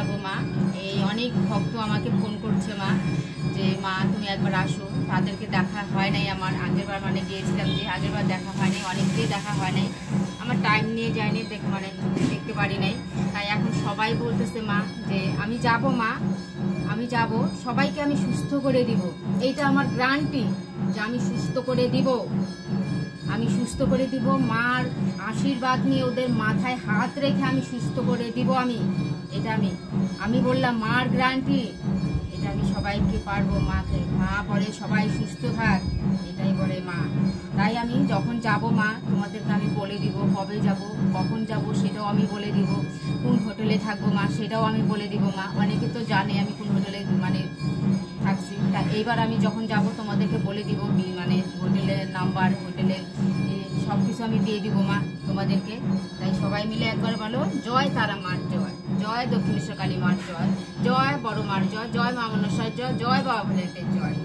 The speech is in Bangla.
যাব মা। এই অনেক ভক্ত আমাকে ফোন করছে মা, যে মা তুমি একবার আসো। তাদেরকে দেখা হয় নাই আমার, আগেরবার মানে গিয়েছিলাম, যে আগেরবার দেখা হয় নাই, অনেককেই দেখা হয় নাই, আমার টাইম নিয়ে যায়নি, মানে দেখতে পারি নাই। তাই এখন সবাই বলতেছে মা যে আমি যাব মা, আমি যাব, সবাইকে আমি সুস্থ করে দিব। এইটা আমার গ্যারান্টি যে আমি সুস্থ করে দিব, আমি সুস্থ করে দিব। মার আশীর্বাদ নিয়ে ওদের মাথায় হাত রেখে আমি সুস্থ করে দিব। এটা আমি বললাম মার গ্যারান্টি, এটা আমি সবাইকে পারবো। মাকে মা বলে সবাই সুস্থ থাক, এটাই বলে মা। তাই আমি যখন যাব মা, তোমাদেরকে আমি বলে দিব কবে যাব, কখন যাব সেটাও আমি বলে দিব, কোন হোটেলে থাকবো মা সেটাও আমি বলে দিব মা। অনেকে তো জানে আমি কোন হোটেলে মানে থাকছি। তা এইবার আমি যখন যাব তোমাদেরকে বলে দিব, মানে হোটেলের নাম্বার, হোটেলের সব কিছু আমি দিয়ে দিব মা তোমাদেরকে। তাই সবাই মিলে একবার বলো জয় তারা মার জয়, জয় দক্ষিণেশ্বর কালী মার জয়, জয় বড় মার জয়, জয় মা মনসার জয়, জয় বাবা ভোলেনাথের জয়।